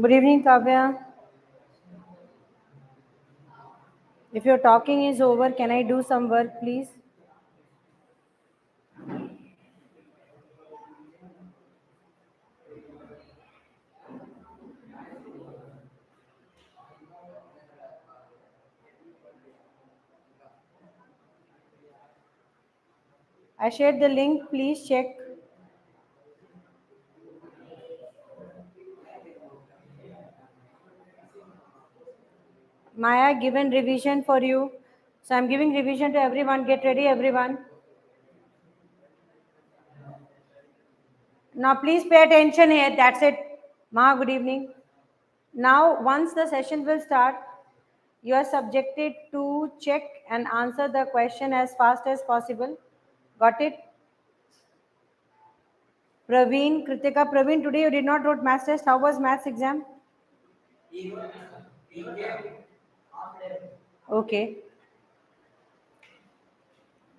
Good evening, Kavya. If your talking is over, can I do some work, please? I shared the link, please check. Maya, given revision for you. So I'm giving revision to everyone. Get ready, everyone. Now, please pay attention here. That's it. Ma, good evening. Now, once the session will start, you are subjected to check and answer the question as fast as possible. Got it? Praveen, Kritika, Praveen, today you did not wrote maths test. How was maths exam? Okay.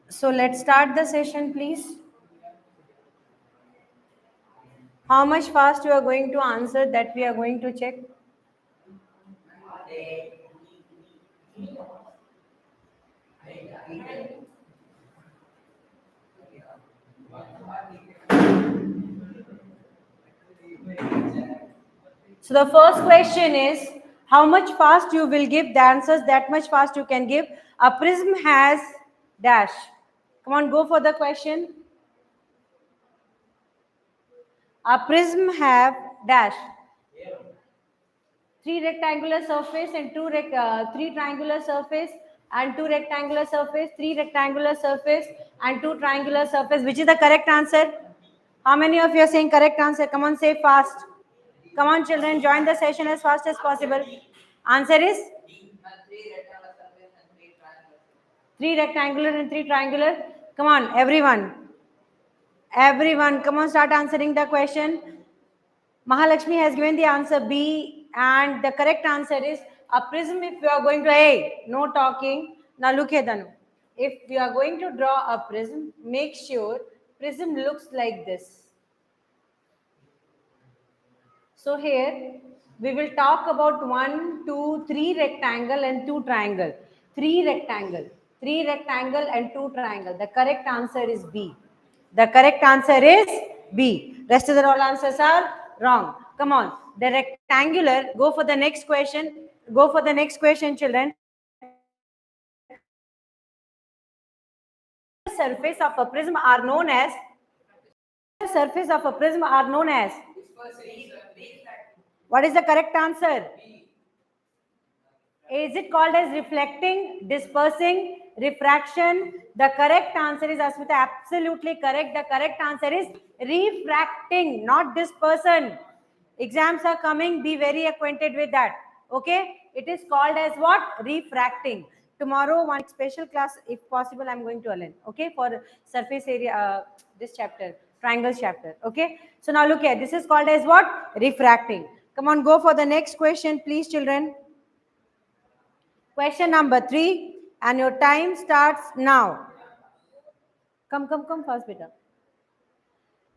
So let's start the session, please. How much fast you are going to answer that we are going to check? So the first question is, how much fast you will give the answers, that much fast you can give. A prism has dash. Come on, go for the question. A prism have dash. Three rectangular surface and three triangular surface and two rectangular surface, three rectangular surface and two triangular surface. Which is the correct answer? How many of you are saying correct answer? Come on, say fast. Come on, children, join the session as fast as possible. Answer is? Three rectangular and three triangular. Come on, everyone. Everyone, come on, start answering the question. Mahalakshmi has given the answer B, and the correct answer is a prism. If you are going to, hey, no talking. Now look here, Danu. If you are going to draw a prism, make sure prism looks like this. So here we will talk about 1, 2, 3 rectangle and 2 triangle. 3 rectangle, 3 rectangle and 2 triangle. The correct answer is B. The correct answer is B. Rest of the all answers are wrong. Come on. The rectangular, go for the next question. Go for the next question, children. Surface of a prism are known as what is the correct answer? Is it called as reflecting, dispersing, refraction? The correct answer is, Asmita, absolutely correct. The correct answer is refracting, not dispersion. Exams are coming, be very acquainted with that. Okay? It is called as what? Refracting. Tomorrow, one special class, if possible, I'm going to learn. Okay? For surface area, this chapter, triangles chapter. Okay? So now look here. This is called as what? Refracting. Come on, go for the next question, please, children. Question number 3, and your time starts now. Come fast, beta.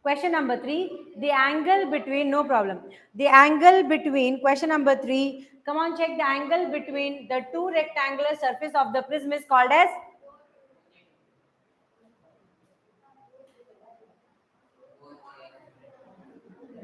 Question number 3, the angle between, no problem. The angle between, question number 3, come on, check the angle between the two rectangular surface of the prism is called as?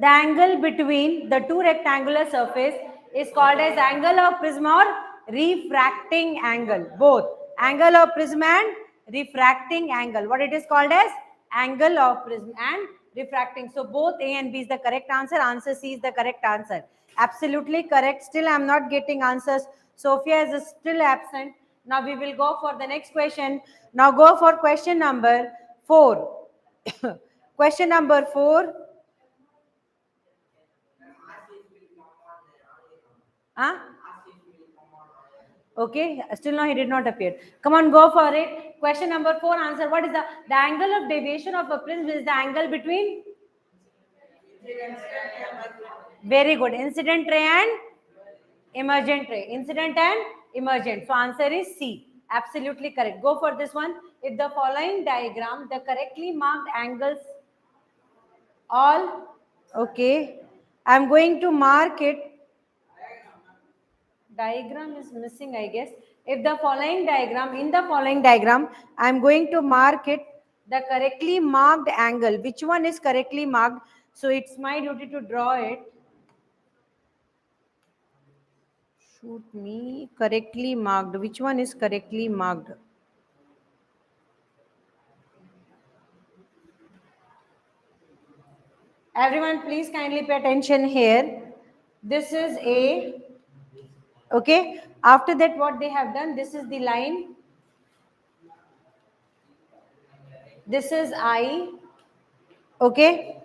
The angle between the two rectangular surface is called as angle of prism or refracting angle. Both angle of prism and refracting angle. What it is called as? Angle of prism and refracting. So both A and B is the correct answer. Answer C is the correct answer. Absolutely correct. Still I am not getting answers. Sophia is still absent. Now we will go for the next question. Now go for question number 4. Question number 4. Huh? Okay, still now he did not appear. Come on, go for it. Question number 4, answer. What is the angle of deviation of a prism is the angle between? Very good. Incident ray and emergent ray. Incident and emergent. So answer is C. Absolutely correct. Go for this one. If the following diagram, the correctly marked angles all, okay, I'm going to mark it diagram is missing, I guess. If the following diagram, in the following diagram, I am going to mark it, the correctly marked angle. Which one is correctly marked? So it's my duty to draw it. Shoot me, correctly marked. Which one is correctly marked? Everyone, please kindly pay attention here. This is A. Okay. After that, what they have done, this is the line. This is I. Okay.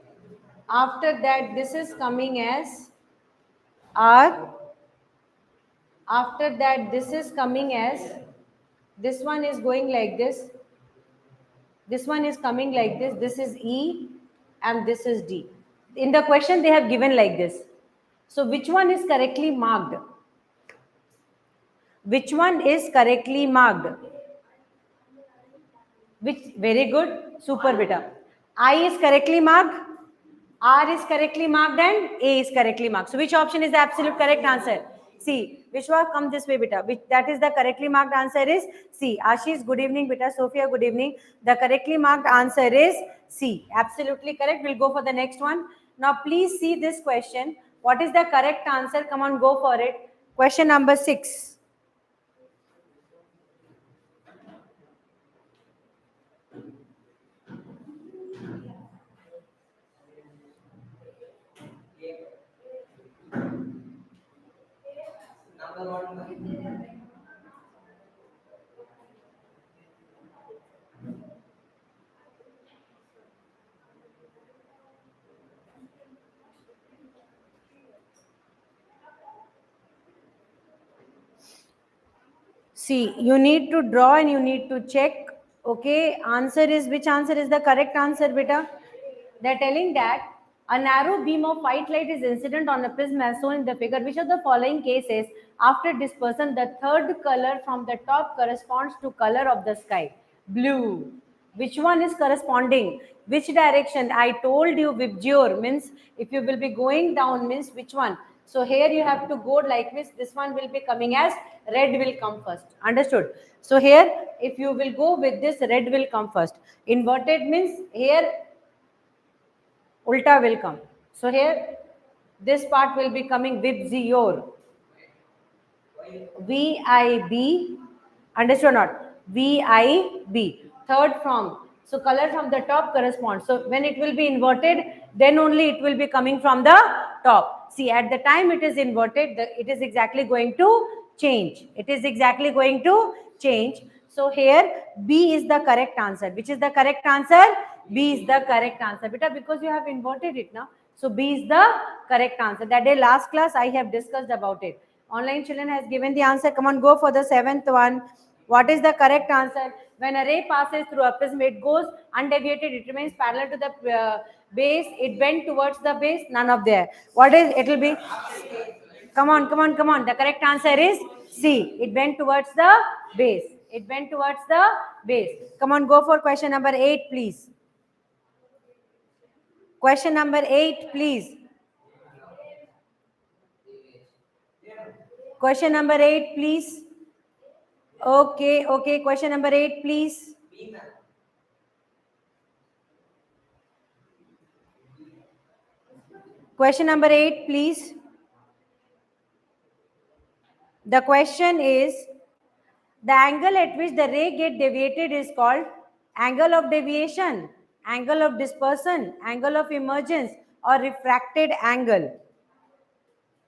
After that, this is coming as R. After that, this is coming as, this one is going like this. This one is coming like this. This is E and this is D. In the question, they have given like this. So which one is correctly marked? Which one is correctly marked? Which, very good, super beta. I is correctly marked, R is correctly marked and A is correctly marked. So which option is the absolute correct answer? C. Vishwa, come this way beta. Which, that is the correctly marked answer is C. Ashish, good evening beta. Sophia, good evening. The correctly marked answer is C. Absolutely correct. We'll go for the next one. Now please see this question. What is the correct answer? Come on, go for it. Question number 6. See, you need to draw and you need to check. Okay, answer is, which answer is the correct answer, beta? They're telling that a narrow beam of white light is incident on a prism as shown in the figure. Which of the following cases, after dispersion, the third color from the top corresponds to color of the sky? Blue. Which one is corresponding? Which direction? I told you Vibjur means if you will be going down means which one? So here you have to go like this one will be coming as red will come first. Understood? So here if you will go with this, red will come first. Inverted means here ulta will come. So here this part will be coming Vibzior. VIB. Understood or not? VIB. Third from. So color from the top corresponds. So when it will be inverted, then only it will be coming from the top. See, at the time it is inverted, it is exactly going to change. It is exactly going to change. So here B is the correct answer. Which is the correct answer? B is the correct answer. Because you have inverted it now. So B is the correct answer. That day last class I have discussed about it. Online children has given the answer. Come on, go for the 7th one. What is the correct answer? When a ray passes through a prism, it goes undeviated. It remains parallel to the base. It bends towards the base. None of there. What is? It will be. Come on, come on, come on. The correct answer is C. It bent towards the base. It bent towards the base. Come on, go for question number 8, please. Question number 8, please. Question number 8, please. Okay, okay. Question number 8, please. Question number 8, please. The question is, the angle at which the ray get deviated is called angle of deviation, angle of dispersion, angle of emergence, or refracted angle.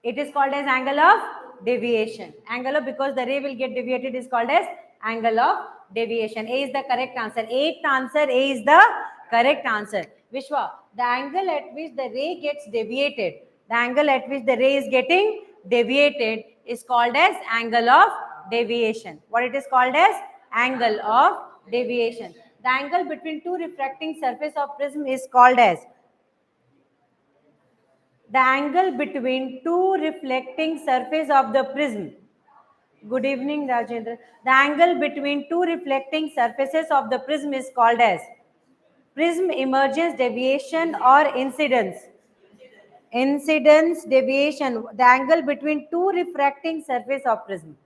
It is called as angle of deviation. Angle of, because the ray will get deviated is called as angle of deviation. A is the correct answer. 8th answer, A is the correct answer. Vishwa, the angle at which the ray gets deviated, the angle at which the ray is getting deviated is called as angle of deviation. What it is called as? Angle of deviation. The angle between two refracting surface of prism is called as, the angle between two reflecting surface of the prism. Good evening, Rajendra. The angle between two reflecting surfaces of the prism is called as prism emergence, deviation, or incidence. Incidence deviation, the angle between two refracting surface of prism.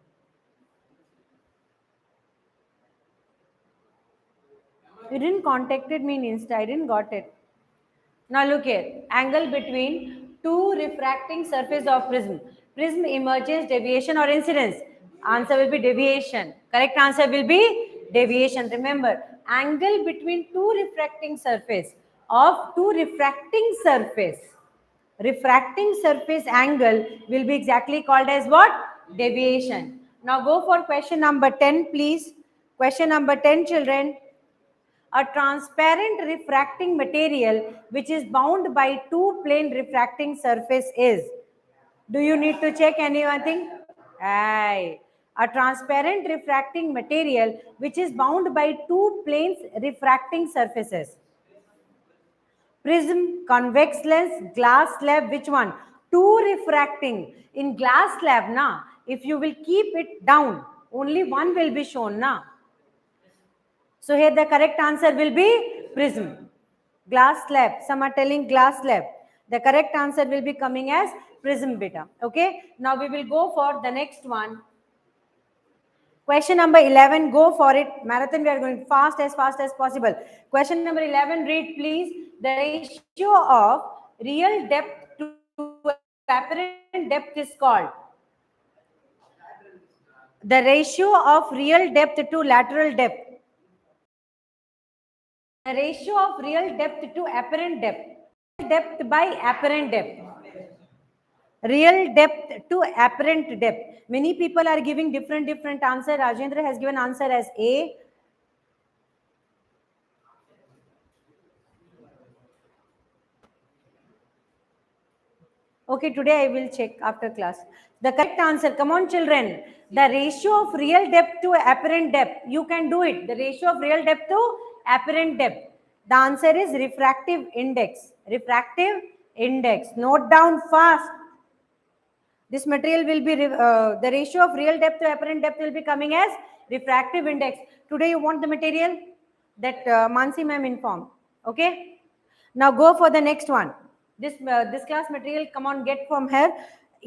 You didn't contacted me in Insta. I didn't got it. Now look here. Angle between two refracting surface of prism. Prism emerges, deviation or incidence. Answer will be deviation. Correct answer will be deviation. Remember, angle between two refracting surface of two refracting surface. Refracting surface angle will be exactly called as what? Deviation. Now go for question number 10, please. Question number 10, children. A transparent refracting material which is bound by two plane refracting surface is. Do you need to check anything? Aye. A transparent refracting material which is bound by two planes refracting surfaces. Prism, convex lens, glass slab, which one? Two refracting. In glass slab, na, if you will keep it down, only one will be shown, na. So here the correct answer will be prism. Glass slab. Some are telling glass slab. The correct answer will be coming as prism beta. Okay. Now we will go for the next one. Question number 11. Go for it. Marathon, we are going fast as possible. Question number 11. Read please. The ratio of real depth to apparent depth is called. The ratio of real depth to lateral depth. The ratio of real depth to apparent depth. Depth by apparent depth. Real depth to apparent depth. Many people are giving different answer. Rajendra has given answer as A. Okay, today I will check after class. The correct answer, come on children. The ratio of real depth to apparent depth. You can do it. The ratio of real depth to apparent depth. The answer is refractive index. Refractive index. Note down fast. This material will be, the ratio of real depth to apparent depth will be coming as refractive index. Today you want the material that Mansi ma'am informed. Okay. Now go for the next one. This class material, come on, get from here.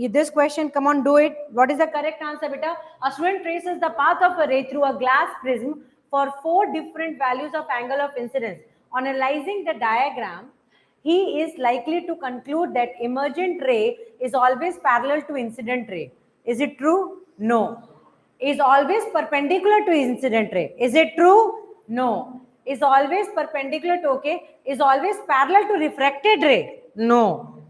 This question, come on, do it. What is the correct answer, beta? A student traces the path of a ray through a glass prism for 4 different values of angle of incidence. On analyzing the diagram, he is likely to conclude that emergent ray is always parallel to incident ray. Is it true? No. Is always perpendicular to incident ray. Is it true? No. Is always perpendicular to, okay, is always parallel to refracted ray. No.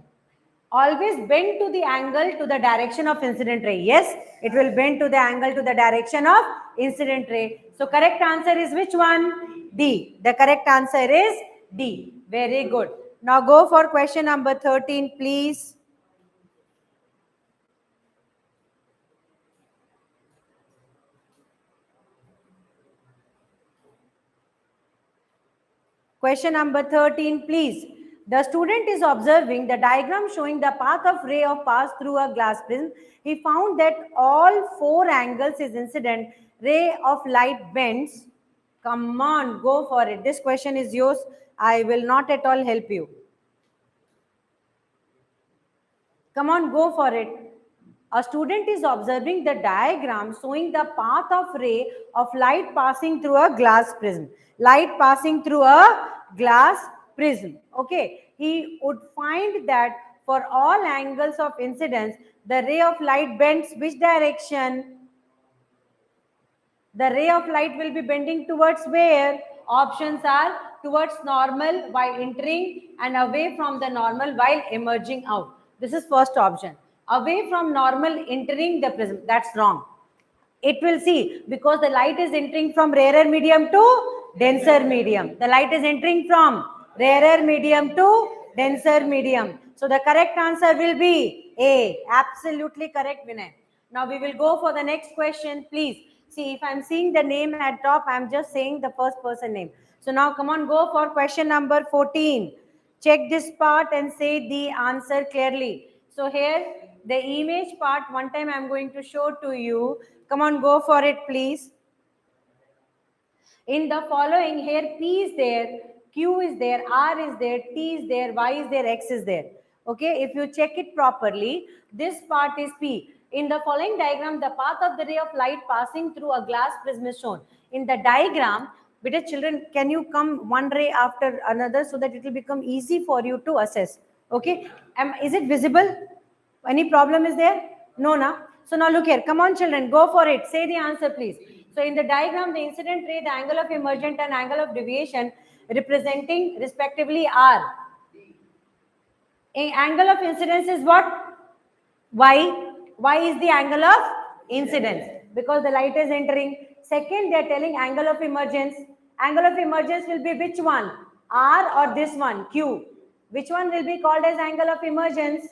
Always bend to the angle to the direction of incident ray. Yes, it will bend to the angle to the direction of incident ray. So correct answer is which one? D. The correct answer is D. Very good. Now go for question number 13, please. Question number 13, please. The student is observing the diagram showing the path of ray of pass through a glass prism. He found that all 4 angles is incident. Ray of light bends. Come on, go for it. This question is yours. I will not at all help you. Come on, go for it. A student is observing the diagram showing the path of ray of light passing through a glass prism. Light passing through a glass prism. Okay. He would find that for all angles of incidence, the ray of light bends which direction? The ray of light will be bending towards where? Options are towards normal while entering and away from the normal while emerging out. This is first option. Away from normal entering the prism. That's wrong. It will see because the light is entering from rarer medium to denser medium. The light is entering from rarer medium to denser medium. So the correct answer will be A. Absolutely correct, Vinay. Now we will go for the next question, please. See, if I'm seeing the name at top, I'm just saying the first person name. So now come on, go for question number 14. Check this part and say the answer clearly. So here, the image part, one time I'm going to show to you. Come on, go for it, please. In the following, here P is there, Q is there, R is there, T is there, Y is there, X is there. Okay, if you check it properly, this part is P. In the following diagram, the path of the ray of light passing through a glass prism is shown. In the diagram, better children, can you come one ray after another so that it will become easy for you to assess? Okay, is it visible? Any problem is there? No, na? So now look here. Come on, children, go for it. Say the answer, please. So in the diagram, the incident ray, the angle of emergent and angle of deviation representing respectively are. Angle of incidence is what? Y. Y is the angle of incidence because the light is entering. Second, they are telling angle of emergence. Angle of emergence will be which one? R or this one? Q. Which one will be called as angle of emergence?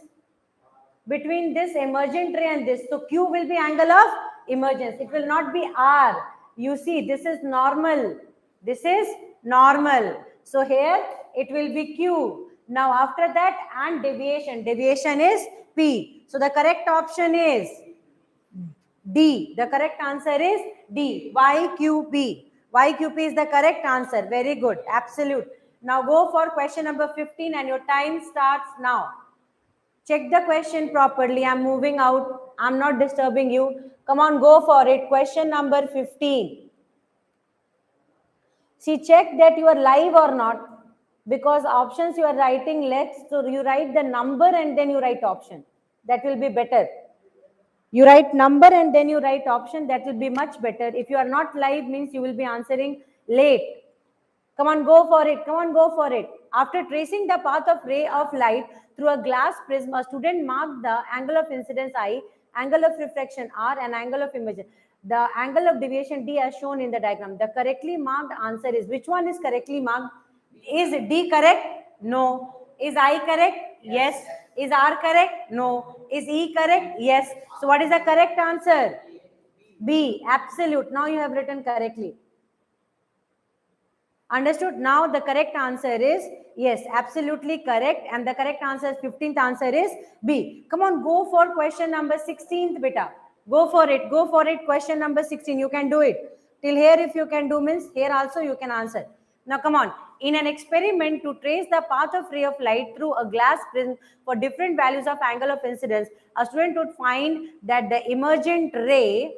Between this emergent ray and this. So Q will be angle of emergence. It will not be R. You see, this is normal. This is normal. So here it will be Q. Now after that, and deviation. Deviation is P. So the correct option is D. The correct answer is D. YQP. YQP is the correct answer. Very good. Absolute. Now go for question number 15 and your time starts now. Check the question properly. I'm moving out. I'm not disturbing you. Come on, go for it. Question number 15. See, check that you are live or not. Because options you are writing, so you write the number and then you write option. That will be better. You write number and then you write option. That will be much better. If you are not live, means you will be answering late. Come on, go for it. Come on, go for it. After tracing the path of ray of light through a glass prism, a student marked the angle of incidence I, angle of reflection R, and angle of emergence. The angle of deviation D as shown in the diagram. The correctly marked answer is, which one is correctly marked? Is D correct? No. Is I correct? Yes. Is R correct? No. Is E correct? Yes. So what is the correct answer? B. Absolute. Now you have written correctly. Understood? Now the correct answer is yes, absolutely correct. And the correct answer, 15th answer is B. Come on, go for question number 16th, beta. Go for it. Go for it. Question number 16. You can do it. Till here, if you can do, means here also you can answer. Now come on. In an experiment to trace the path of ray of light through a glass prism for different values of angle of incidence, a student would find that the emergent ray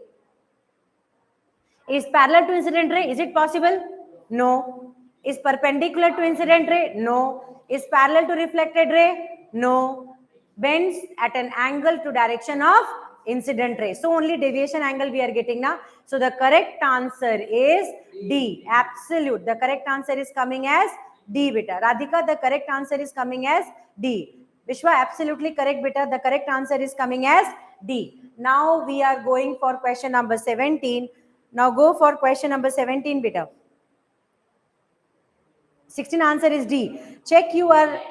is parallel to incident ray. Is it possible? No. Is perpendicular to incident ray? No. Is parallel to reflected ray? No. Bends at an angle to direction of incident ray. So only deviation angle we are getting now. So the correct answer is D. Absolute. The correct answer is coming as D, beta. Radhika, the correct answer is coming as D. Vishwa, absolutely correct, beta. The correct answer is coming as D. Now we are going for question number 17. Now go for question number 17, beta. 16 answer is D. Check your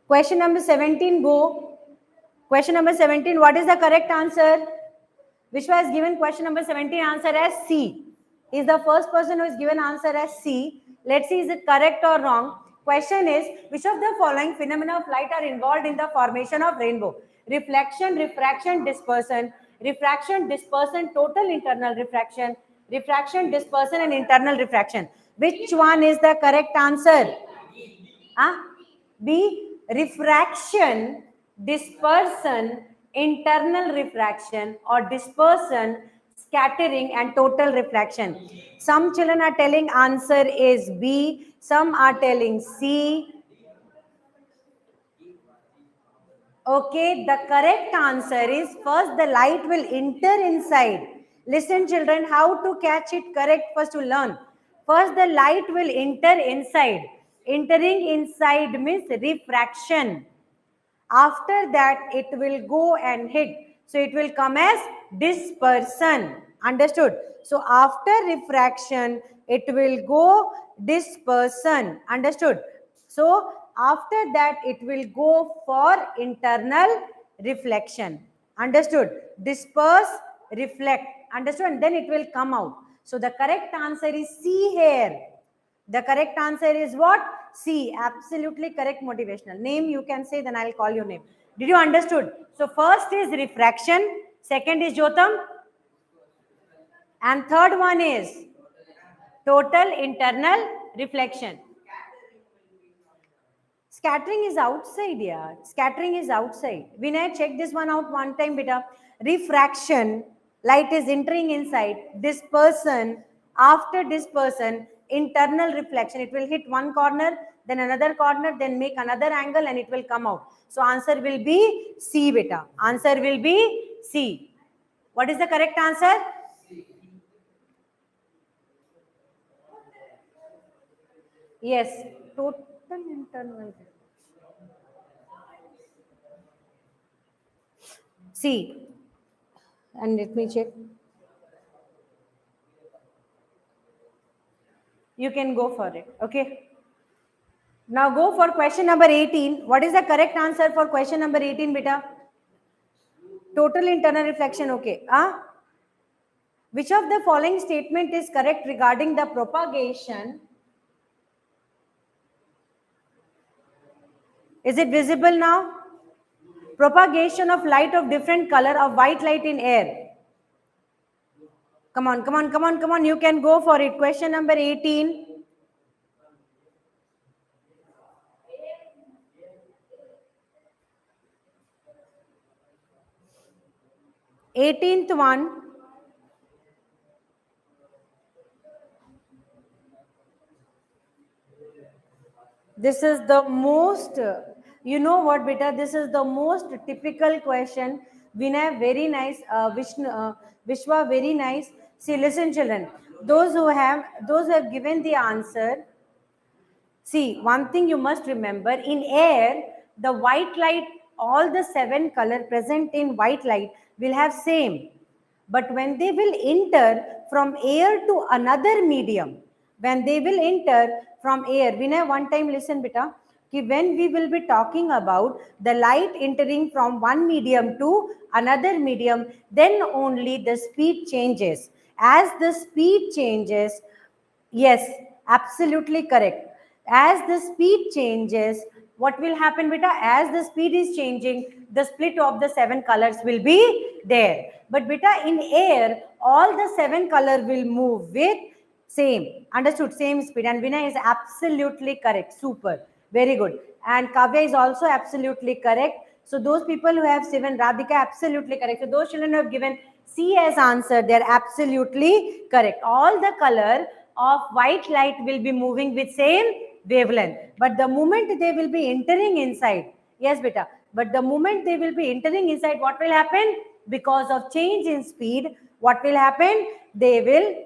question number 17. Go. Question number 17. What is the correct answer? Vishwa has given question number 17 answer as C. He is the first person who is given answer as C. Let's see, is it correct or wrong? Question is, which of the following phenomena of light are involved in the formation of rainbow? Reflection, refraction, dispersion, refraction, dispersion, total internal refraction, refraction, dispersion, and internal refraction. Which one is the correct answer? B. Refraction, dispersion, internal refraction, or dispersion, scattering, and total refraction. Some children are telling answer is B. Some are telling C. Okay, the correct answer is first the light will enter inside. Listen children, how to catch it correct first to learn. First the light will enter inside. Entering inside means refraction. After that it will go and hit. So it will come as dispersion. Understood? So after refraction it will go dispersion. Understood? So after that it will go for internal reflection. Understood? Disperse, reflect. Understood? And then it will come out. So the correct answer is C here. The correct answer is what? C. Absolutely correct motivational. Name you can say, then I'll call your name. Did you understood? So first is refraction. Second is Jotam. And third one is Total internal reflection. Scattering is outside, yeah. Scattering is outside. Vinay, check this one out one time, beta. Refraction, light is entering inside. Dispersion, after dispersion, internal reflection. It will hit one corner, then another corner, then make another angle and it will come out. So answer will be C, beta. Answer will be C. What is the correct answer? Yes, total internal. C. And let me check. You can go for it. Okay. Now go for question number 18. What is the correct answer for question number 18, beta? Total internal reflection. Okay. Which of the following statement is correct regarding the propagation? Is it visible now? Propagation of light of different color of white light in air. Come on, come on, come on, come on. You can go for it. Question number 18. 18th one. This is the most, you know what, beta? This is the most typical question. Vinay, very nice. Vishwa, very nice. See, listen, children. Those who have given the answer. See, one thing you must remember: in air, the white light, all the 7 color present in white light will have same. But when they will enter from air to another medium, when they will enter from air, Vinay, one time listen, beta, when we will be talking about the light entering from one medium to another medium, then only the speed changes. As the speed changes, yes, absolutely correct. As the speed changes, what will happen, beta? As the speed is changing, the split of the 7 colors will be there. But beta, in air, all the 7 color will move with same. Understood? Same speed. And Vinay is absolutely correct. Super. Very good. And Kavya is also absolutely correct. So those people who have given Radhika, absolutely correct. So those children who have given C as answer, they are absolutely correct. All the color of white light will be moving with same wavelength. But the moment they will be entering inside, yes, beta, but the moment they will be entering inside, what will happen? Because of change in speed, what will happen? They will,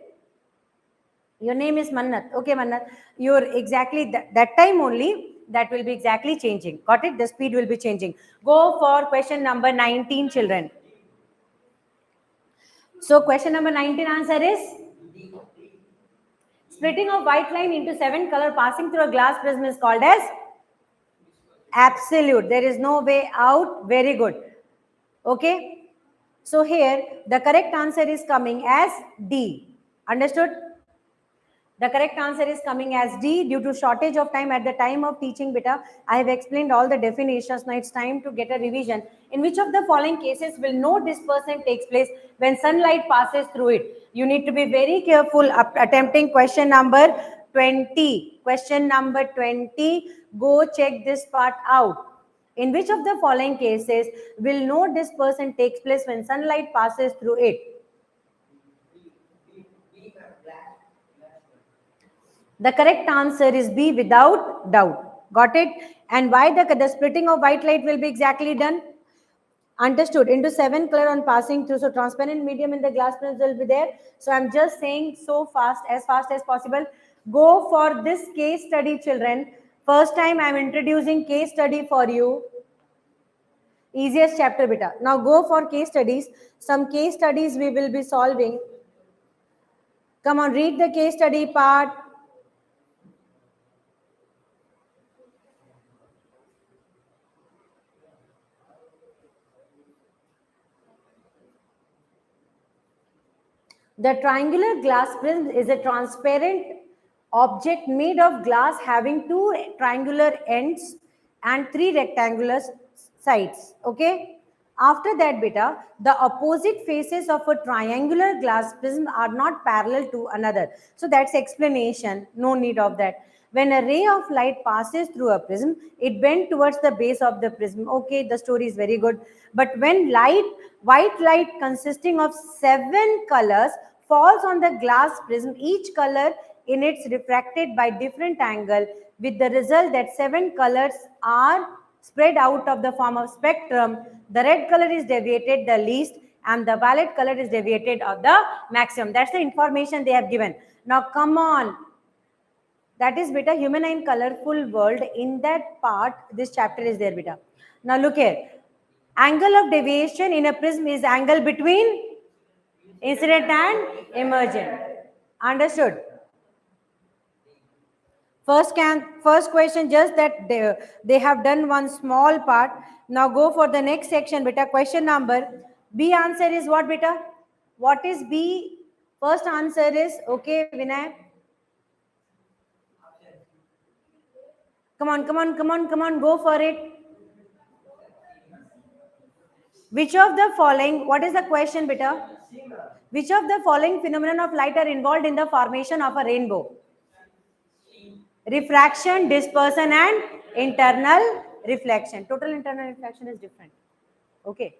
your name is Mannat. Okay, Mannat. You're exactly that time only, that will be exactly changing. Got it? The speed will be changing. Go for question number 19, children. So question number 19 answer is splitting of white line into 7 color passing through a glass prism is called as absolute. There is no way out. Very good. Okay. So here the correct answer is coming as D. Understood? The correct answer is coming as D. Due to shortage of time at the time of teaching, beta, I have explained all the definitions. Now it's time to get a revision. In which of the following cases will no dispersion takes place when sunlight passes through it? You need to be very careful attempting question number 20. Question number 20. Go check this part out. In which of the following cases will no dispersion takes place when sunlight passes through it? The correct answer is B, without doubt. Got it? And why the splitting of white light will be exactly done? Understood. Into 7 color on passing through. So transparent medium in the glass prism will be there. So I'm just saying so fast as possible. Go for this case study, children. First time I'm introducing case study for you. Easiest chapter, beta. Now go for case studies. Some case studies we will be solving. Come on, read the case study part. The triangular glass prism is a transparent object made of glass having 2 triangular ends and 3 rectangular sides. Okay. After that, beta, the opposite faces of a triangular glass prism are not parallel to another. So that's explanation. No need of that. When a ray of light passes through a prism, it bends towards the base of the prism. Okay, the story is very good. But when white light consisting of 7 colors falls on the glass prism, each color in it's refracted by different angle, with the result that 7 colors are spread out of the form of spectrum. The red color is deviated the least and the violet color is deviated of the maximum. That's the information they have given. Now come on. That is beta human and colorful world. In that part, this chapter is there beta. Now look here. Angle of deviation in a prism is angle between incident and emergent. Understood? First question, just that they have done one small part. Now go for the next section, beta. Question number B answer is what, beta? What is B? First answer is okay, Vinay. Come on, go for it. Which of the following, what is the question, beta? Which of the following phenomena of light are involved in the formation of a rainbow? Refraction, dispersion, and internal reflection. Total internal reflection is different. Okay.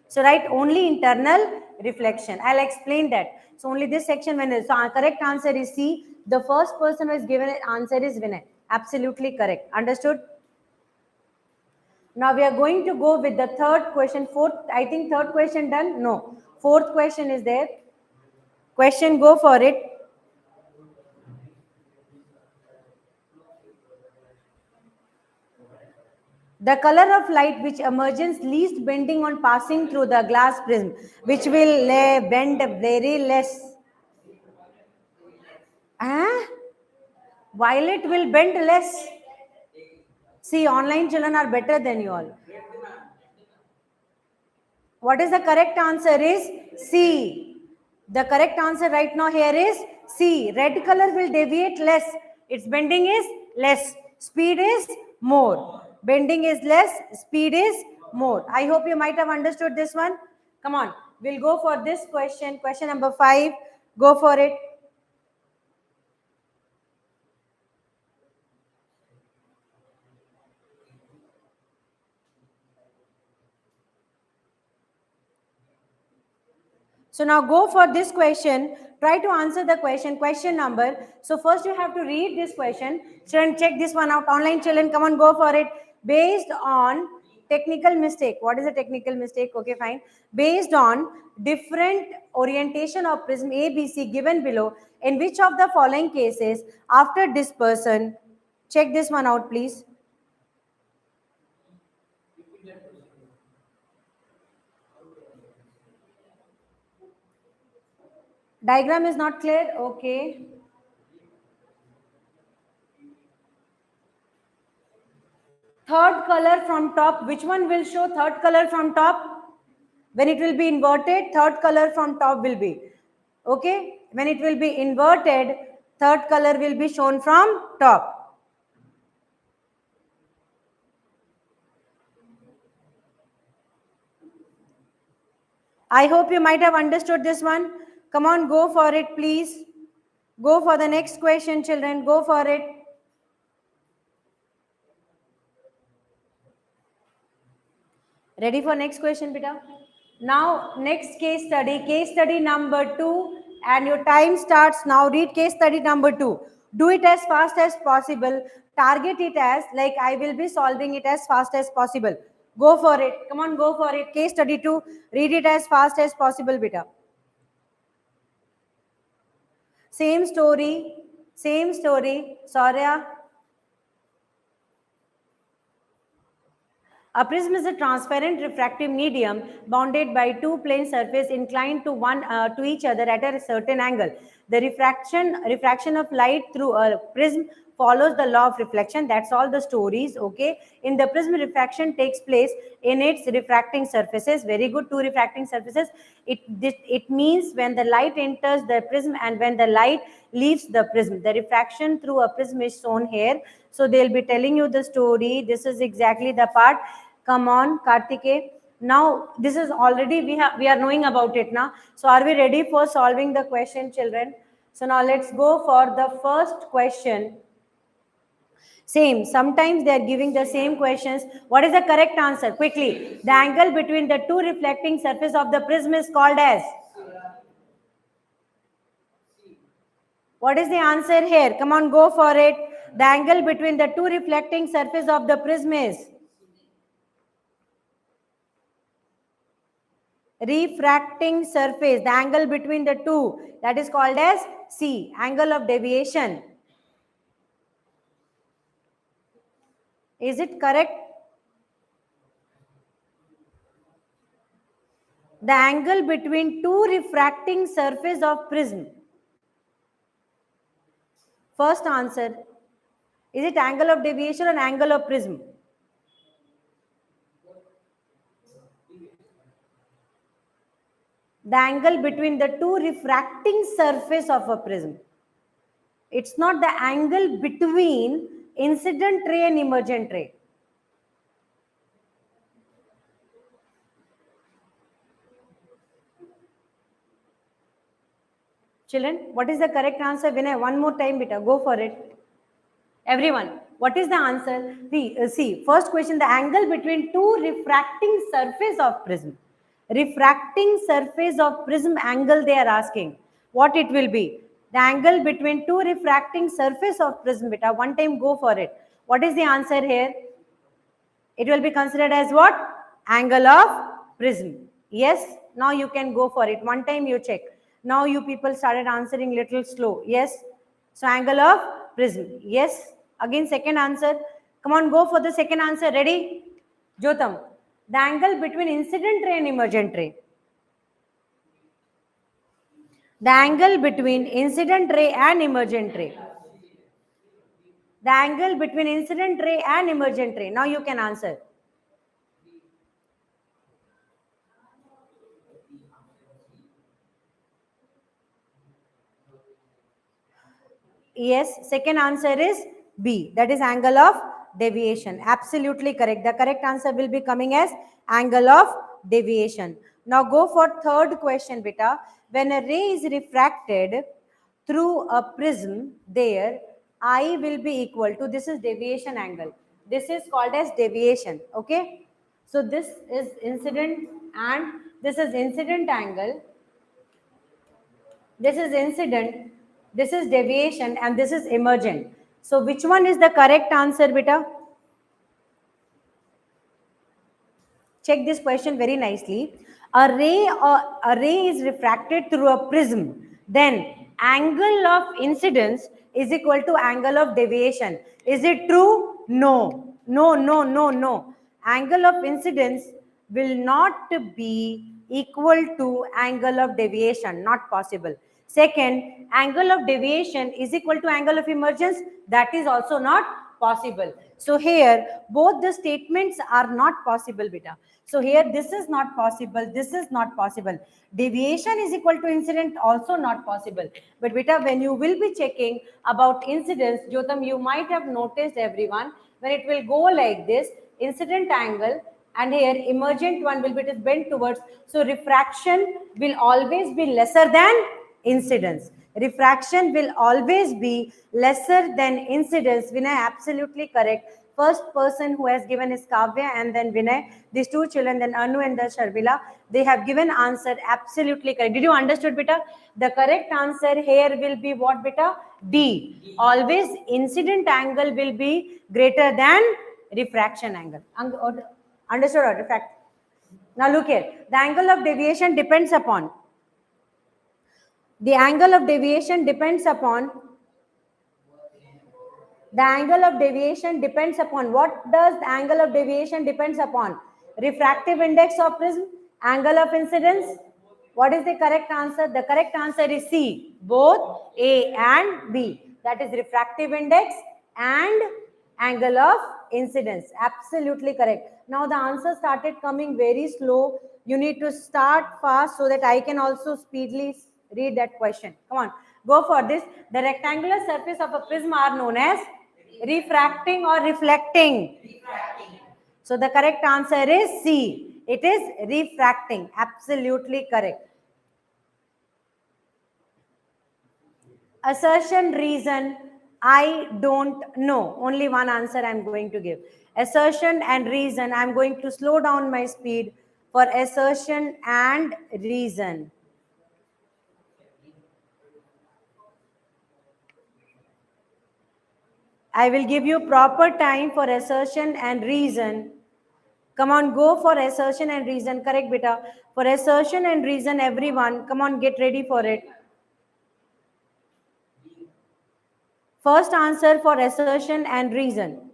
So write only internal reflection. I'll explain that. So only this section when so correct answer is C. The first person who is given an answer is Vinay. Absolutely correct. Understood? Now we are going to go with the third question. Fourth, I think third question done. No. Fourth question is there. Question, go for it. The color of light which emerges least bending on passing through the glass prism, which will bend very less. Violet will bend less. See, online children are better than you all. What is the correct answer is C. The correct answer right now here is C. Red color will deviate less. Its bending is less. Speed is more. Bending is less. Speed is more. I hope you might have understood this one. Come on. We'll go for this question. Question number 5. Go for it. So now go for this question. Try to answer the question number. So first you have to read this question. Children, check this one out. Online children, come on, go for it. Based on technical mistake. What is a technical mistake? Okay, fine. Based on different orientation of prism ABC given below, in which of the following cases, after dispersion, check this one out, please. Diagram is not clear? Okay. Third color from top, which one will show third color from top? When it will be inverted, third color from top will be. Okay? When it will be inverted, third color will be shown from top. I hope you might have understood this one. Come on, go for it, please. Go for the next question, children. Go for it. Ready for next question, beta? Now, next case study number 2, and your time starts now. Read case study number 2. Do it as fast as possible. Target it as, like I will be solving it as fast as possible. Go for it. Come on, go for it. Case study 2. Read it as fast as possible, beta. Same story. Sorry. A prism is a transparent refractive medium bounded by two plane surfaces inclined to each other at a certain angle. The refraction of light through a prism follows the law of reflection. That's all the stories. Okay. In the prism, refraction takes place in its refracting surfaces. Very good. Two refracting surfaces. It means when the light enters the prism and when the light leaves the prism. The refraction through a prism is shown here. So they'll be telling you the story. This is exactly the part. Come on, Kartike. Now this is already we are knowing about it now. So are we ready for solving the question, children? So now let's go for the first question. Same, sometimes they are giving the same questions. What is the correct answer? Quickly. The angle between the two reflecting surface of the prism is called as? What is the answer here? Come on, go for it. The angle between the two reflecting surface of the prism is? Refracting surface. The angle between the two, that is called as C, angle of deviation. Is it correct? The angle between two refracting surface of prism. First answer. Is it angle of deviation or angle of prism? The angle between the two refracting surface of a prism. It's not the angle between incident ray and emergent ray. Children, what is the correct answer? Vinay, one more time, beta, go for it. Everyone, what is the answer? See, first question, the angle between two refracting surface of prism. Refracting surface of prism angle they are asking. What it will be? The angle between two refracting surface of prism, beta. One time go for it. What is the answer here? It will be considered as what? Angle of prism. Yes, now you can go for it. One time you check. Now you people started answering little slow. Yes. So angle of prism. Yes. Again second answer. Come on, go for the second answer. Ready? Jotam. The angle between incident ray and emergent ray. The angle between incident ray and emergent ray. The angle between incident ray and emergent ray. Now you can answer. Yes, second answer is B. That is angle of deviation. Absolutely correct. The correct answer will be coming as angle of deviation. Now go for third question, beta. When a ray is refracted through a prism, there I will be equal to, this is deviation angle. This is called as deviation. Okay. So this is incident and this is incident angle. This is incident, this is deviation, and this is emergent. So which one is the correct answer, beta? Check this question very nicely. A ray is refracted through a prism. Then angle of incidence is equal to angle of deviation. Is it true? No. No, no, no, no. Angle of incidence will not be equal to angle of deviation. Not possible. Second, angle of deviation is equal to angle of emergence. That is also not possible. So here, both the statements are not possible, beta. So here, this is not possible. This is not possible. Deviation is equal to incident, also not possible. But beta, when you will be checking about incidence, Jotam, you might have noticed, everyone, when it will go like this, incident angle, and here emergent one will be bent towards. So refraction will always be lesser than incidence. Refraction will always be lesser than incidence. Vinay, absolutely correct. First person who has given is Kavya and then Vinay. These two children, then Anu and the Sharmila, they have given answer absolutely correct. Did you understood, beta? The correct answer here will be what, beta? D. Always incident angle will be greater than refraction angle. Understood or refract? Now look here. The angle of deviation depends upon. The angle of deviation depends upon. The angle of deviation depends upon. What does the angle of deviation depends upon? Refractive index of prism, angle of incidence. What is the correct answer? The correct answer is C. Both A and B. That is refractive index and angle of incidence. Absolutely correct. Now the answer started coming very slow. You need to start fast so that I can also speedily read that question. Come on, go for this. The rectangular surface of a prism are known as refracting or reflecting. Refracting. So the correct answer is C. It is refracting. Absolutely correct. Assertion, reason, I don't know. Only one answer I'm going to give. Assertion and reason. I'm going to slow down my speed for assertion and reason. I will give you proper time for assertion and reason. Come on, go for assertion and reason. Correct, beta. For assertion and reason, everyone, come on, get ready for it. First answer for assertion and reason.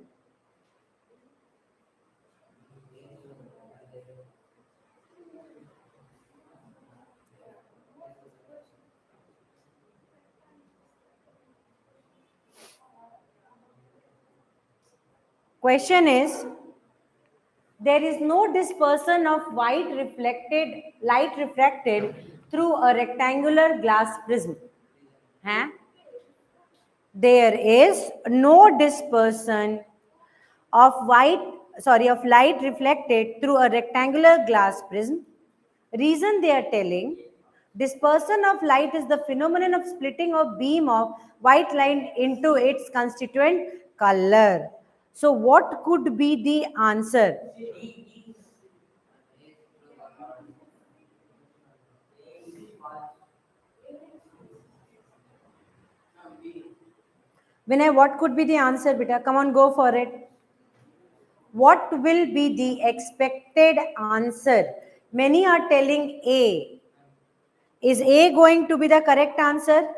Question is, there is no dispersion of light refracted through a rectangular glass prism. Huh? There is no dispersion of light reflected through a rectangular glass prism. Reason they are telling, dispersion of light is the phenomenon of splitting of beam of white light into its constituent color. So what could be the answer? Vinay, what could be the answer, beta? Come on, go for it. What will be the expected answer? Many are telling A. Is A going to be the correct answer?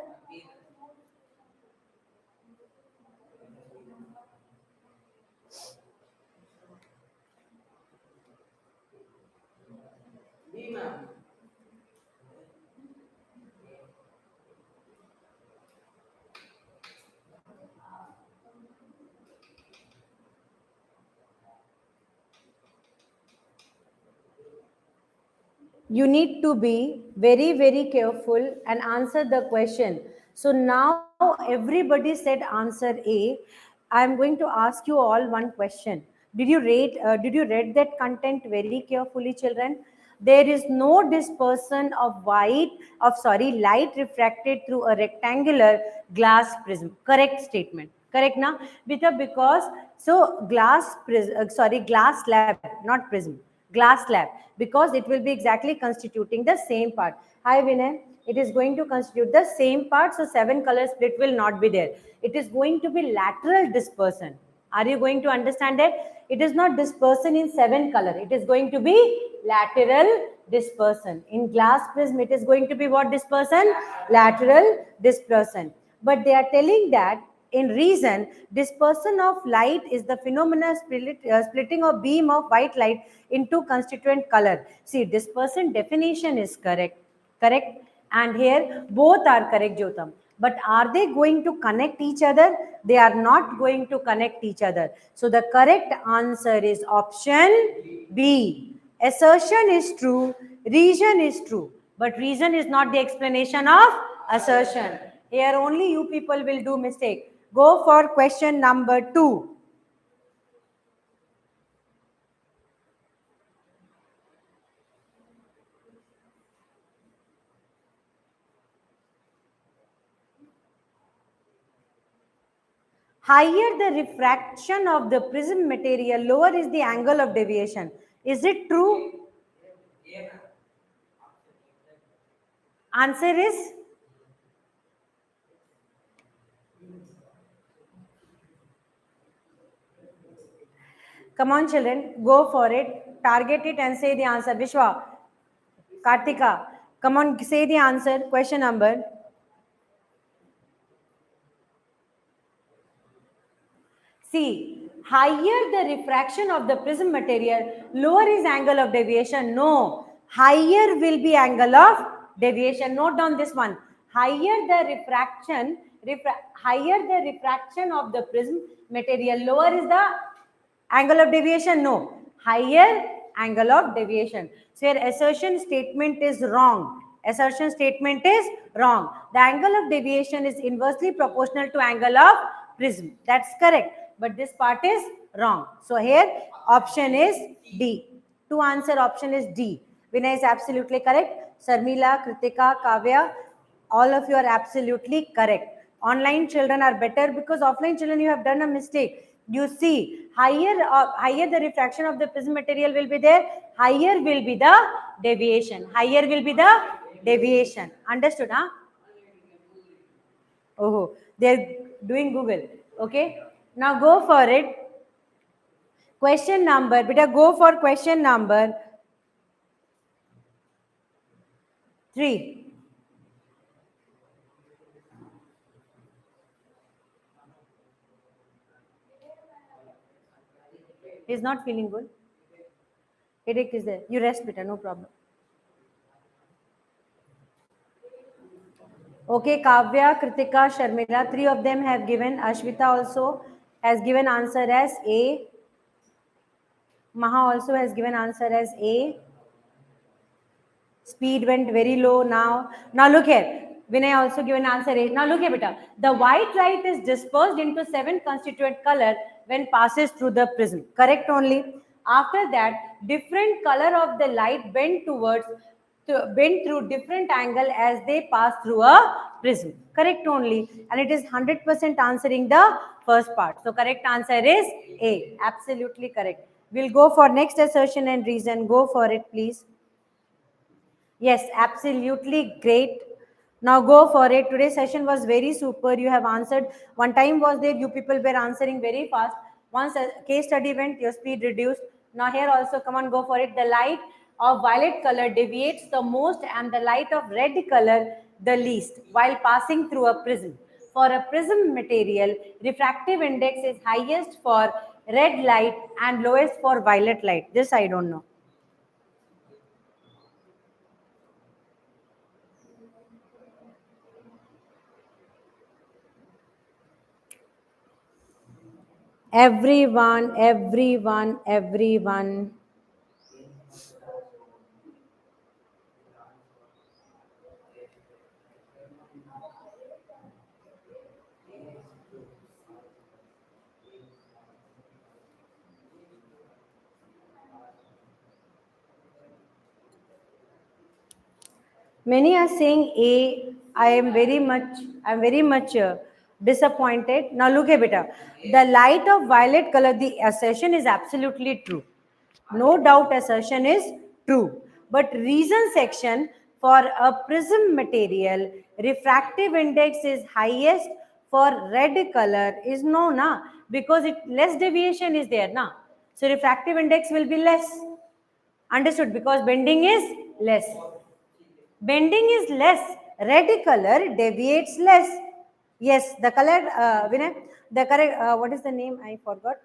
You need to be very, very careful and answer the question. So now everybody said answer A. I am going to ask you all one question. Did you read that content very carefully, children? There is no dispersion of light refracted through a rectangular glass prism. Correct statement. Correct now? Because so glass slab, not prism, glass slab, because it will be exactly constituting the same part. Hi Vinay, it is going to constitute the same part, so 7 color split will not be there. It is going to be lateral dispersion. Are you going to understand that? It is not dispersion in 7 color. It is going to be lateral dispersion. In glass prism, it is going to be what dispersion? Lateral dispersion. But they are telling that in reason, dispersion of light is the phenomena splitting of beam of white light into constituent color. See, dispersion definition is correct, and here both are correct, Jotam. But are they going to connect each other? They are not going to connect each other. So the correct answer is option B. Assertion is true, reason is true, but reason is not the explanation of assertion. Here only you people will do mistake. Go for question number 2. Higher the refraction of the prism material, lower is the angle of deviation. Is it true? Answer is? Come on children, go for it. Target it and say the answer. Vishwa, Kartika, come on, say the answer. Question number. See, higher the refraction of the prism material, lower is angle of deviation. No, higher will be angle of deviation. Note down this one. Higher the refraction of the prism material, lower is the angle of deviation. No, higher angle of deviation. So your assertion statement is wrong. Assertion statement is wrong. The angle of deviation is inversely proportional to angle of prism. That's correct. But this part is wrong. So here option is D. To answer option is D. Vinay is absolutely correct. Sarmila, Kritika, Kavya, all of you are absolutely correct. Online children are better because offline children you have done a mistake. You see, higher the refraction of the prism material will be there, higher will be the deviation. Higher will be the deviation. Understood, huh? Oh, they're doing Google. Okay. Now go for it. Question number, beta, go for question number 3. He's not feeling good. Headache is there. You rest, beta, no problem. Okay, Kavya, Kritika, Sharmila, 3 of them have given. Ashwita also has given answer as A. Maha also has given answer as A. Speed went very low now. Now look here. Vinay also given answer A. Now look here, beta. The white light is dispersed into 7 constituent color when passes through the prism. Correct only. After that, different color of the light bend through different angle as they pass through a prism. Correct only. And it is 100% answering the first part. So correct answer is A. Absolutely correct. We'll go for next assertion and reason. Go for it, please. Yes, absolutely great. Now go for it. Today's session was very super. You have answered. One time was there, you people were answering very fast. Once a case study went, your speed reduced. Now here also, come on, go for it. The light of violet color deviates the most and the light of red color the least while passing through a prism. For a prism material, refractive index is highest for red light and lowest for violet light. This I don't know. Everyone. Many are saying A. I'm very much disappointed. Now look here, beta. The light of violet color, the assertion is absolutely true. No doubt assertion is true. But reason section for a prism material, refractive index is highest for red color is no, na, because it less deviation is there, na. So refractive index will be less. Understood? Because bending is less. Bending is less. Red color deviates less. Yes, the color, Vinay, the correct, what is the name? I forgot.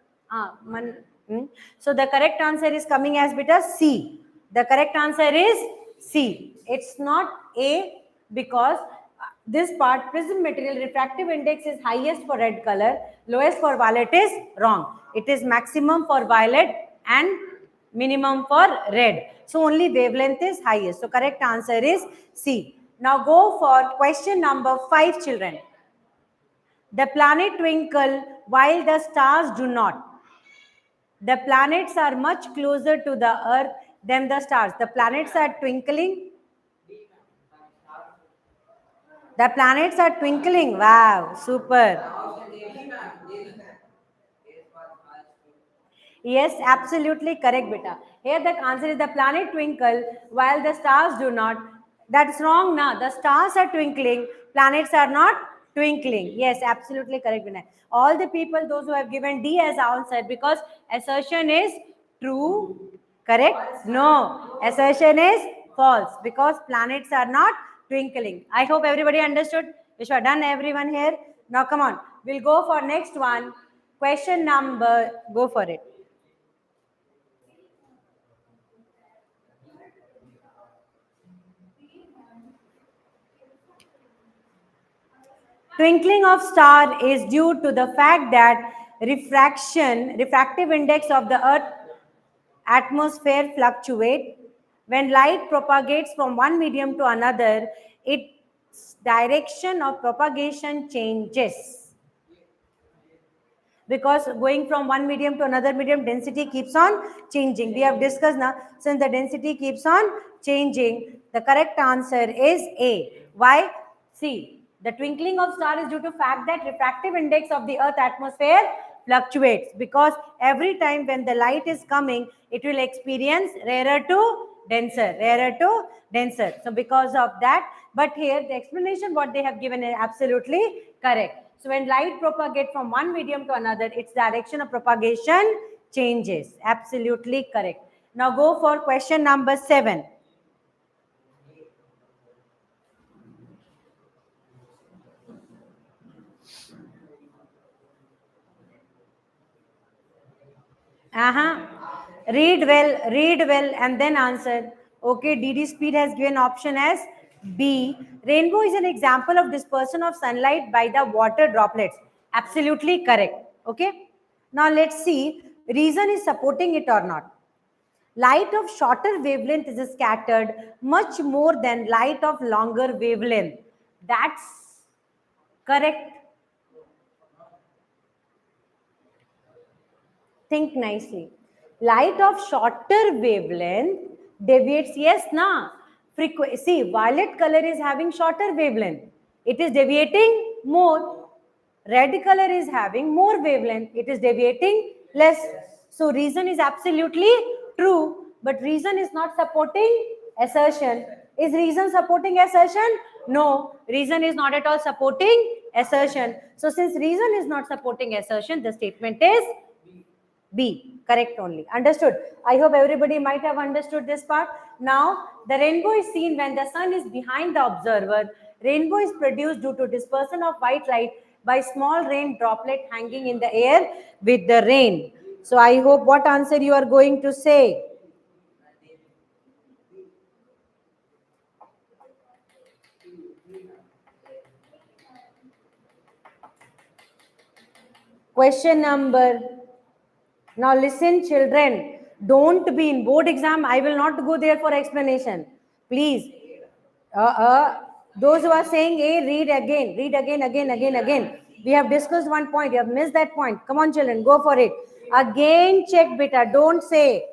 So the correct answer is coming as beta C. The correct answer is C. It's not A because this part, prism material refractive index is highest for red color, lowest for violet is wrong. It is maximum for violet and minimum for red. So only wavelength is highest. So correct answer is C. Now go for question number 5, children. The planet twinkle while the stars do not. The planets are much closer to the earth than the stars. The planets are twinkling. The planets are twinkling. Wow, super. Yes, absolutely correct, beta. Here the answer is the planet twinkle while the stars do not. That's wrong, na. The stars are twinkling, planets are not twinkling. Yes, absolutely correct, Vinay. All the people, those who have given D as answer, because assertion is true, correct? No, assertion is false because planets are not twinkling. I hope everybody understood. We should have done everyone here. Now come on, we'll go for next one. Question number, go for it. Twinkling of star is due to the fact that refractive index of the earth atmosphere fluctuate. When light propagates from one medium to another, its direction of propagation changes. because going from one medium to another medium, density keeps on changing. We have discussed now, since the density keeps on changing, the correct answer is A. Why? See, the twinkling of star is due to fact that refractive index of the earth atmosphere fluctuates, because every time when the light is coming, it will experience rarer to denser, rarer to denser. So because of that, but here the explanation what they have given is absolutely correct. So when light propagates from one medium to another, its direction of propagation changes. Absolutely correct. Now go for question number 7. Read well, and then answer. Okay, DD Speed has given option as B. Rainbow is an example of dispersion of sunlight by the water droplets. Absolutely correct. Okay. Now let's see, reason is supporting it or not. Light of shorter wavelength is scattered much more than light of longer wavelength. That's correct. Think nicely. Light of shorter wavelength deviates, yes, na. See, violet color is having shorter wavelength. It is deviating more. Red color is having more wavelength. It is deviating less. So reason is absolutely true, but reason is not supporting assertion. Is reason supporting assertion? No, reason is not at all supporting assertion. So since reason is not supporting assertion, the statement is B, correct only. Understood? I hope everybody might have understood this part. Now, the rainbow is seen when the sun is behind the observer. Rainbow is produced due to dispersion of white light by small rain droplet hanging in the air with the rain. So, I hope what answer you are going to say. Question number. Now listen, children. Don't be in board exam. I will not go there for explanation. Please. Those who are saying A, read again. We have discussed one point. You have missed that point. Come on, children. Go for it. Again, check, beta. Don't say.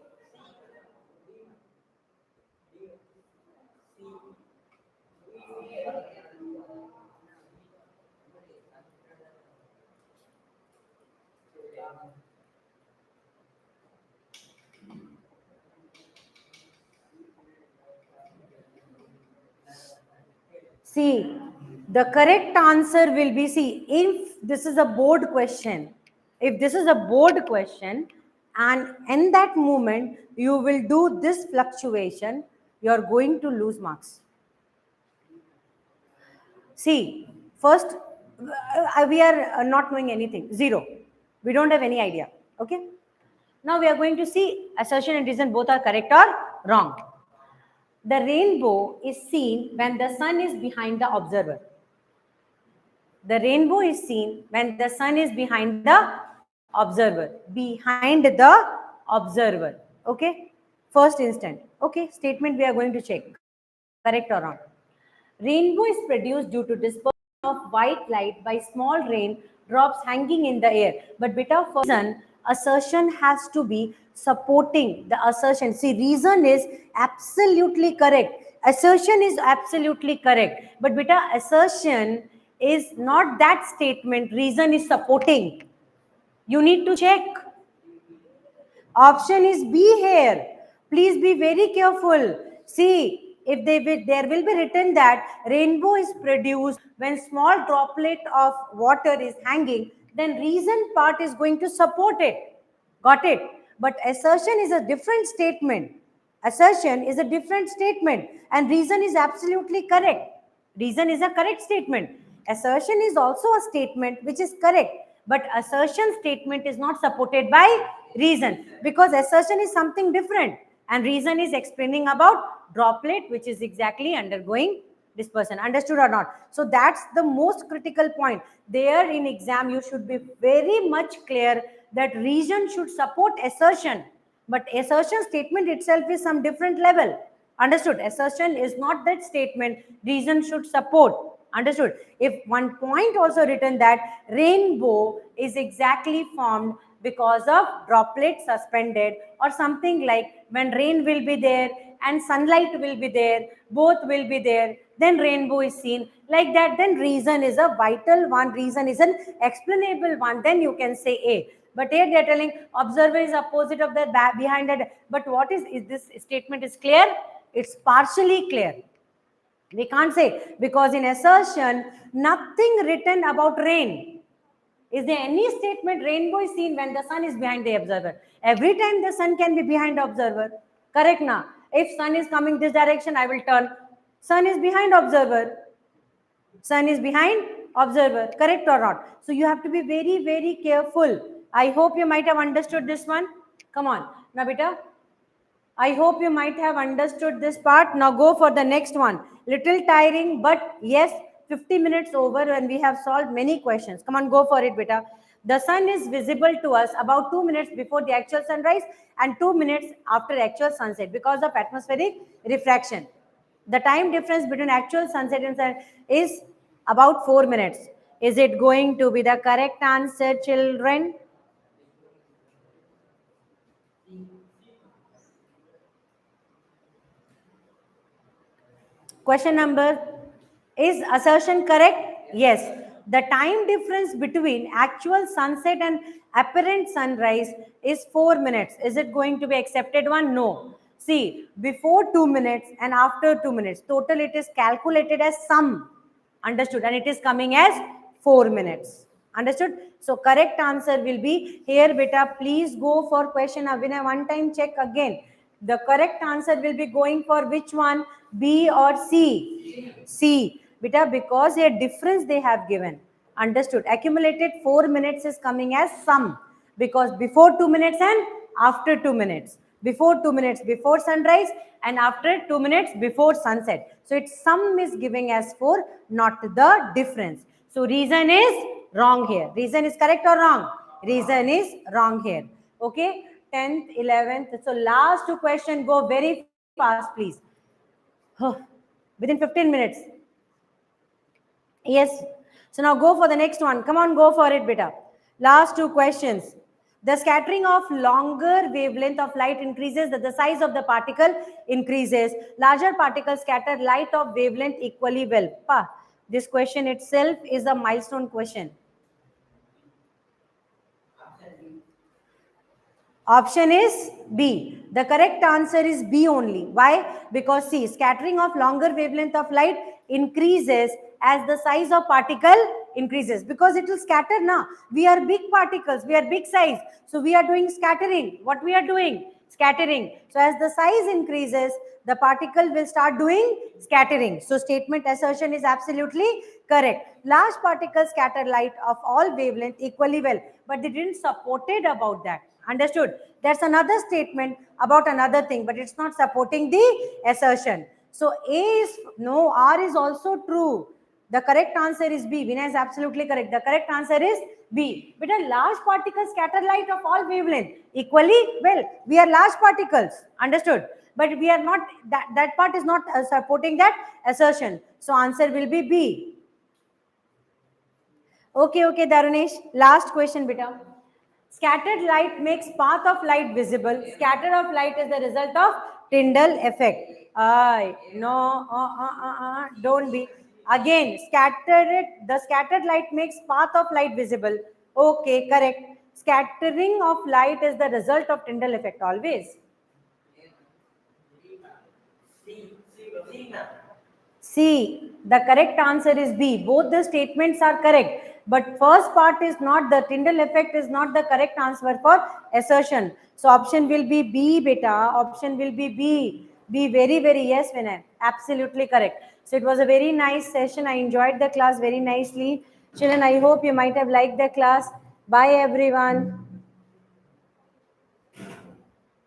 See, the correct answer will be C. If this is a board question, and in that moment you will do this fluctuation, you are going to lose marks. See, first, we are not knowing anything, zero. We don't have any idea. Okay. Now we are going to see assertion and reason both are correct or wrong. The rainbow is seen when the sun is behind the observer. The rainbow is seen when the sun is behind the observer. Behind the observer. Okay. First instant. Okay. Statement we are going to check. Correct or wrong. Rainbow is produced due to dispersion of white light by small rain drops hanging in the air. But beta, for reason, assertion has to be supporting the assertion. See, reason is absolutely correct. Assertion is absolutely correct. But beta, assertion is not that statement. Reason is supporting. You need to check. Option is B here. Please be very careful. See, if there will be written that rainbow is produced when small droplet of water is hanging, then reason part is going to support it. Got it? But assertion is a different statement. Assertion is a different statement, and reason is absolutely correct. Reason is a correct statement. Assertion is also a statement which is correct, but assertion statement is not supported by reason, because assertion is something different and reason is explaining about droplet which is exactly undergoing dispersion. Understood or not? So that's the most critical point. There in exam you should be very much clear that reason should support assertion, but assertion statement itself is some different level. Understood? Assertion is not that statement, reason should support. Understood? If one point also written that rainbow is exactly formed because of droplets suspended, or something like when rain will be there and sunlight will be there, both will be there, then rainbow is seen like that, then reason is a vital one, reason is an explainable one, then you can say A. But here they are telling observer is opposite of the behind that. But what is this statement is clear? It's partially clear. We can't say, because in assertion, nothing written about rain. Is there any statement rainbow is seen when the sun is behind the observer? Every time the sun can be behind the observer. Correct now? If sun is coming this direction, I will turn. Sun is behind observer. Sun is behind observer. Correct or not? So you have to be very, very careful. I hope you might have understood this one. Come on. Now, beta. I hope you might have understood this part. Now go for the next one. Little tiring, but yes, 50 minutes over when we have solved many questions. Come on, go for it, beta. The sun is visible to us about 2 minutes before the actual sunrise and 2 minutes after actual sunset because of atmospheric refraction. The time difference between actual sunset and sunset is about 4 minutes. Is it going to be the correct answer, children? Question number, is assertion correct? Yes. The time difference between actual sunset and apparent sunrise is 4 minutes. Is it going to be accepted one? No. See, before 2 minutes and after 2 minutes, total it is calculated as sum. Understood? And it is coming as 4 minutes. Understood? So correct answer will be here, beta. Please go for question Abhinay. One time check again. The correct answer will be going for which one? B or C? C. Beta, because a difference they have given. Understood? Accumulated 4 minutes is coming as sum. Because before 2 minutes and after 2 minutes. Before 2 minutes before sunrise and after 2 minutes before sunset. So its sum is giving as 4, not the difference. So reason is wrong here. Reason is correct or wrong? Reason is wrong here. Okay? 10th, 11th. So last two questions, go very fast, please. Within 15 minutes. Yes. So now go for the next one. Come on, go for it, beta. Last two questions. The scattering of longer wavelength of light increases, that the size of the particle increases. Larger particles scatter light of wavelength equally well. This question itself is a milestone question. Option is B. The correct answer is B only. Why? Because see, scattering of longer wavelength of light increases as the size of particle increases, because it will scatter now. We are big particles, we are big size. So we are doing scattering. What we are doing? Scattering. So as the size increases, the particle will start doing scattering. So statement assertion is absolutely correct. Large particles scatter light of all wavelength equally well, but they didn't support it about that. Understood? That's another statement about another thing, but it's not supporting the assertion. So A is no, R is also true. The correct answer is B. Vinay is absolutely correct. The correct answer is B. But a large particles scatter light of all wavelength equally well. We are large particles. Understood? But we are not, that part is not supporting that assertion. So answer will be B. Okay, Darunesh. Last question, beta. Scattered light makes path of light visible. Scatter of light is the result of Tyndall effect. Don't be. Again, the scattered light makes path of light visible. Okay, correct. Scattering of light is the result of Tyndall effect always. C. The correct answer is B. Both the statements are correct. But first part is not, the Tyndall effect is not the correct answer for assertion. So option will be B, beta. Option will be B. B, very, very, yes, Vinay. Absolutely correct. So it was a very nice session. I enjoyed the class very nicely. Children, I hope you might have liked the class. Bye, everyone.